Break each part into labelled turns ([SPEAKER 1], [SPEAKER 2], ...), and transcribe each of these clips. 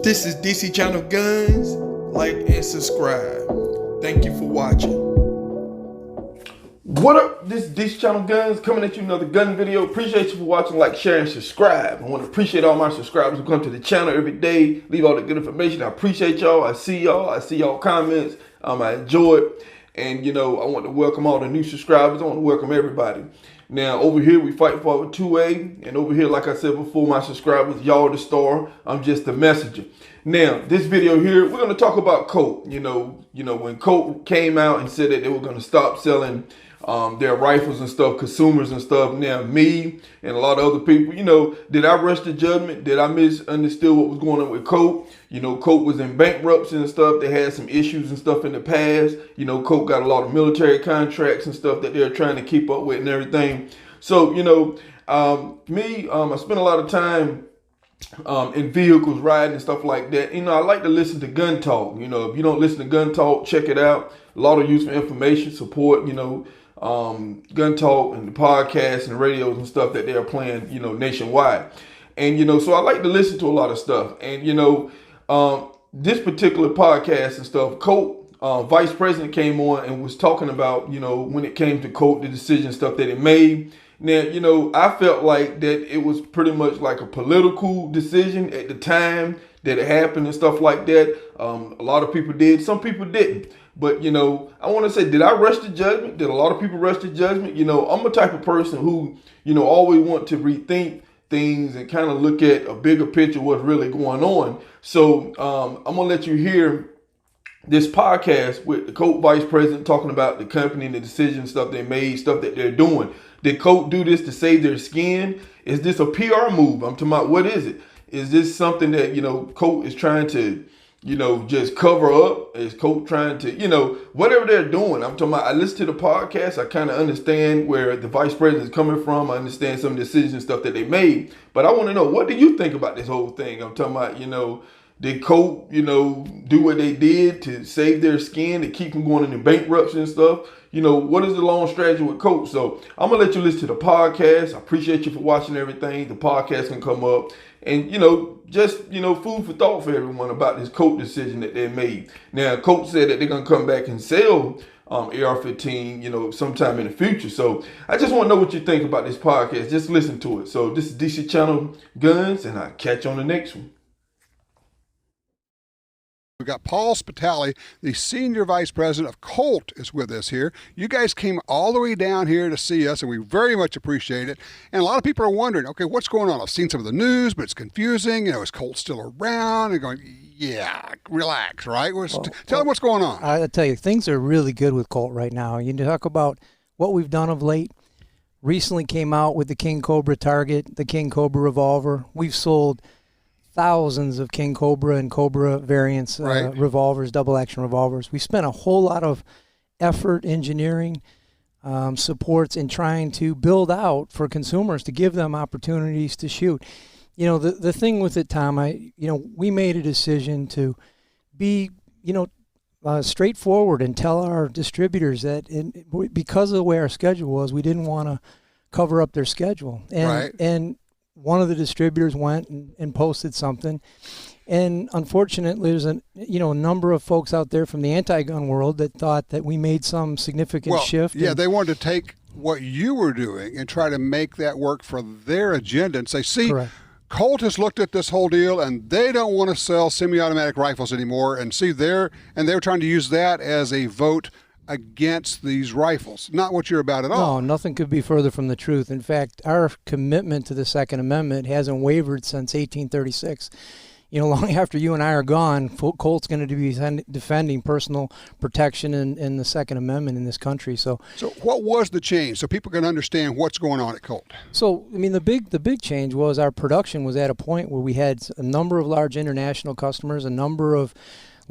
[SPEAKER 1] This is DC Channel Guns. Like and subscribe. Thank you for watching. What up? This is DC Channel Guns coming at you another gun video. Appreciate you for watching, like, share, and subscribe. I want to appreciate all my subscribers who come to the channel every day, leave all the good information. I appreciate y'all. I see y'all comments. I enjoy it. And, you know, I want to welcome all the new subscribers. I want to welcome everybody. Now, over here, we fight for our 2A. And over here, like I said before, my subscribers, y'all the star. I'm just the messenger. Now, this video here, we're going to talk about Colt. You know, when Colt came out and said that they were going to stop selling their rifles and stuff, consumers and stuff. Now, me and a lot of other people, you know, did I rush to judgment? Did I misunderstand what was going on with Colt? You know, Colt was in bankruptcy and stuff. They had some issues and stuff in the past. You know, Colt got a lot of military contracts and stuff that they're trying to keep up with and everything. So, you know, I spent a lot of time in vehicles, riding and stuff like that. You know, I like to listen to gun talk. You know, if you don't listen to gun talk, check it out. A lot of useful information, support, you know, gun talk and the podcasts and radios and stuff that they're playing, you know, nationwide. And, you know, so I like to listen to a lot of stuff. And, you know, this particular podcast and stuff, Colt, vice president came on and was talking about, you know, when it came to Colt, the decision stuff that it made. Now, you know, I felt like that it was pretty much like a political decision at the time that it happened and stuff like that. A lot of people did, some people didn't. But, you know, I want to say, did I rush to judgment? Did a lot of people rush to judgment? You know, I'm a type of person who, you know, always want to rethink things and kind of look at a bigger picture of what's really going on. So I'm going to let you hear this podcast with the Colt vice president talking about the company and the decision stuff they made, stuff that they're doing. Did Colt do this to save their skin? Is this a PR move? I'm talking about, what is it? Is this something that, you know, Colt is trying to, you know, just cover up? Is Colt trying to, you know, whatever they're doing? I'm talking about, I listen to the podcast. I kind of understand where the vice president is coming from. I understand some decisions and stuff that they made. But I want to know, what do you think about this whole thing? I'm talking about, you know, did Colt, you know, do what they did to save their skin, to keep them going into bankruptcy and stuff? You know, what is the long strategy with Colt? So I'm going to let you listen to the podcast. I appreciate you for watching everything. The podcast can come up. And, you know, just, you know, food for thought for everyone about this Colt decision that they made. Now, Colt said that they're going to come back and sell AR-15, you know, sometime in the future. So I just want to know what you think about this podcast. Just listen to it. So this is DC Channel Guns, and I'll catch you on the next one.
[SPEAKER 2] We've got Paul Spitali, the senior vice president of Colt, is with us here. You guys came all the way down here to see us, and we very much appreciate it. And a lot of people are wondering, okay, what's going on? I've seen some of the news, but it's confusing. You know, is Colt still around? And going, yeah, relax, right? Tell them what's going on.
[SPEAKER 3] I'll tell you, things are really good with Colt right now. You talk about what we've done of late. Recently came out with the King Cobra target, the King Cobra revolver. We've sold thousands of King Cobra and Cobra variants, right, revolvers, double action revolvers. We spent a whole lot of effort, engineering, supports in trying to build out for consumers to give them opportunities to shoot. You know, the thing with it, Tom, we made a decision to be, straightforward and tell our distributors that because of the way our schedule was, we didn't want to cover up their schedule. And one of the distributors went and posted something, and unfortunately, there's a number of folks out there from the anti-gun world that thought that we made some significant shift.
[SPEAKER 2] Yeah, they wanted to take what you were doing and try to make that work for their agenda and say, see, correct, Colt has looked at this whole deal and they don't want to sell semi-automatic rifles anymore, and they're trying to use that as a vote against these rifles. Not what you're about at all.
[SPEAKER 3] No, nothing could be further from the truth. In fact, our commitment to the Second Amendment hasn't wavered since 1836. You know, long after you and I are gone, Colt's going to be defending personal protection and the Second Amendment in this country. So
[SPEAKER 2] what was the change so people can understand what's going on at Colt?
[SPEAKER 3] So, I mean, the big change was our production was at a point where we had a number of large international customers, a number of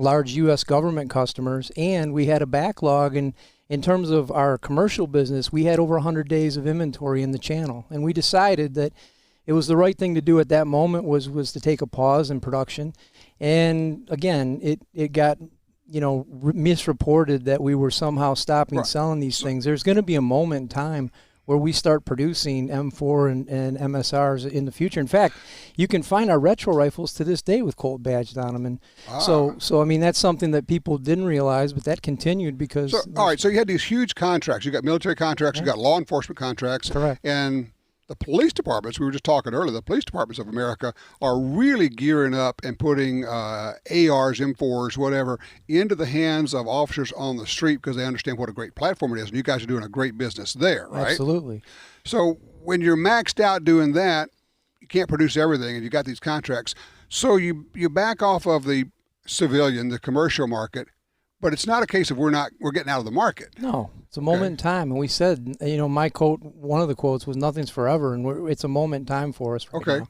[SPEAKER 3] large U.S. government customers, and we had a backlog. And in terms of our commercial business, we had over 100 days of inventory in the channel. And we decided that it was the right thing to do at that moment was to take a pause in production. And again, it got, misreported that we were somehow stopping selling these things. There's going to be a moment in time where we start producing M4 and MSRs in the future. In fact, you can find our retro rifles to this day with Colt badged on them. And so I mean, that's something that people didn't realize, but that continued because...
[SPEAKER 2] So, all right, so you had these huge contracts. You got military contracts, you got law enforcement contracts.
[SPEAKER 3] Correct.
[SPEAKER 2] And the police departments, we were just talking earlier, the police departments of America are really gearing up and putting ARs, M4s, whatever, into the hands of officers on the street because they understand what a great platform it is. And you guys are doing a great business there, right?
[SPEAKER 3] Absolutely.
[SPEAKER 2] So when you're maxed out doing that, you can't produce everything and you got these contracts. So you back off of the civilian, the commercial market, but it's not a case of we're getting out of the market.
[SPEAKER 3] No, it's a moment in time. And we said, my quote, one of the quotes was nothing's forever, and it's a moment in time for us right now.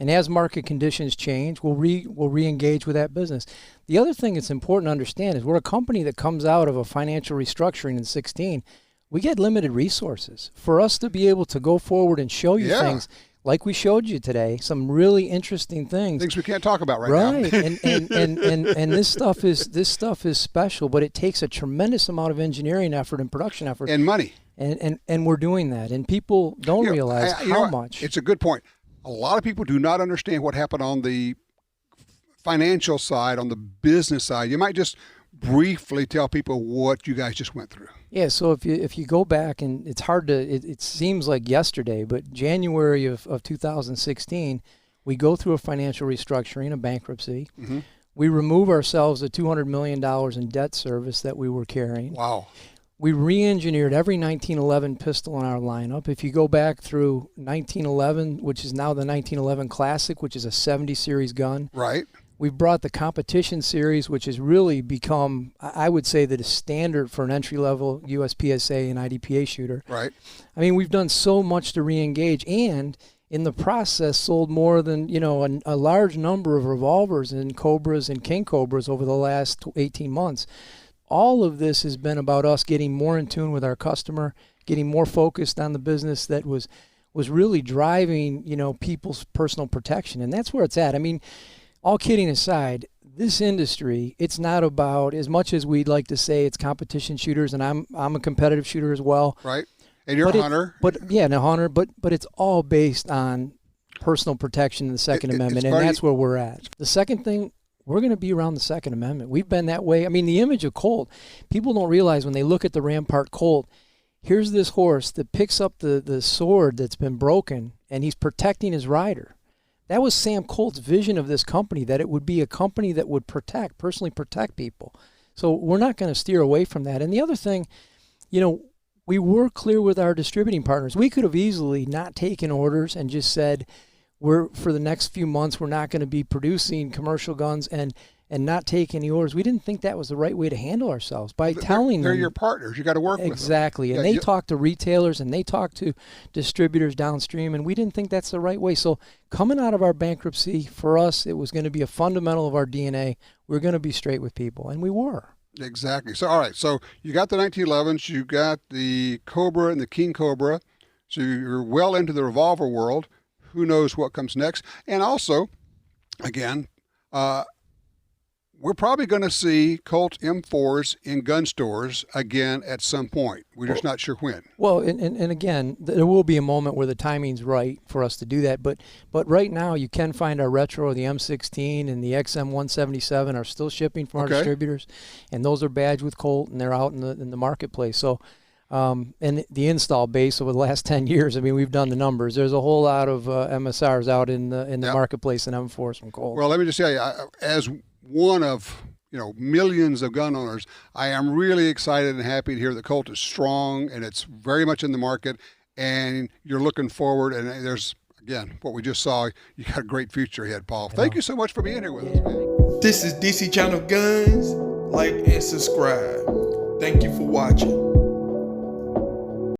[SPEAKER 3] And as market conditions change, we'll re-engage with that business. The other thing that's important to understand is we're a company that comes out of a financial restructuring in 16. We get limited resources. For us to be able to go forward and show you things like we showed you today, some really interesting things.
[SPEAKER 2] Things we can't talk about right now.
[SPEAKER 3] Right, and this stuff is special, but it takes a tremendous amount of engineering effort and production effort.
[SPEAKER 2] And money.
[SPEAKER 3] And we're doing that, and people don't realize how much.
[SPEAKER 2] It's a good point. A lot of people do not understand what happened on the financial side, on the business side. You might just briefly tell people what you guys just went through.
[SPEAKER 3] Yeah, so if you go back, and it's hard to, it seems like yesterday, but January of 2016, we go through a financial restructuring, a bankruptcy. Mm-hmm. We remove ourselves of $200 million in debt service that we were carrying.
[SPEAKER 2] Wow.
[SPEAKER 3] We re-engineered every 1911 pistol in our lineup. If you go back through 1911, which is now the 1911 Classic, which is a 70 series gun.
[SPEAKER 2] Right.
[SPEAKER 3] We've brought the competition series, which has really become, I would say, that is standard for an entry-level USPSA and IDPA shooter.
[SPEAKER 2] Right.
[SPEAKER 3] I mean, we've done so much to re-engage, and in the process sold more than, a large number of revolvers and Cobras and King Cobras over the last 18 months. All of this has been about us getting more in tune with our customer, getting more focused on the business that was really driving, people's personal protection, and that's where it's at. I mean, all kidding aside, this industry, it's not about, as much as we'd like to say it's competition shooters, and I'm a competitive shooter as well.
[SPEAKER 2] Right. And you're a hunter.
[SPEAKER 3] A hunter, but it's all based on personal protection in the Second Amendment, and that's where we're at. The second thing, we're going to be around the Second Amendment. We've been that way. I mean, the image of Colt, people don't realize when they look at the Rampart Colt, here's this horse that picks up the sword that's been broken, and he's protecting his rider. That was Sam Colt's vision of this company, that it would be a company that would personally protect people. So we're not going to steer away from that. And the other thing, we were clear with our distributing partners. We could have easily not taken orders and just said, for the next few months, we're not going to be producing commercial guns and not take any orders. We didn't think that was the right way to handle ourselves by telling them.
[SPEAKER 2] They're your partners. You got to work with them.
[SPEAKER 3] Exactly. And they talk to retailers and they talk to distributors downstream, and we didn't think that's the right way. So coming out of our bankruptcy, for us, it was going to be a fundamental of our DNA. We're going to be straight with people, and we were.
[SPEAKER 2] Exactly. So, all right. So you got the 1911s, you got the Cobra and the King Cobra. So you're well into the revolver world. Who knows what comes next? And also, again, we're probably going to see Colt M4s in gun stores again at some point. We're just not sure when.
[SPEAKER 3] Well, and again, there will be a moment where the timing's right for us to do that. But right now, you can find our retro, the M16 and the XM177 are still shipping from our distributors, and those are badged with Colt, and they're out in the marketplace. So, and the install base over the last 10 years, I mean, we've done the numbers. There's a whole lot of MSRs out in the marketplace and M4s from Colt.
[SPEAKER 2] Well, let me just tell you, as one of millions of gun owners, I am really excited and happy to hear that Colt is strong and it's very much in the market, and you're looking forward. And there's, again, what we just saw. You got a great future ahead, Paul. Thank you so much for being here with us, man.
[SPEAKER 1] This is DC Channel Guns. Like and subscribe. Thank you for watching.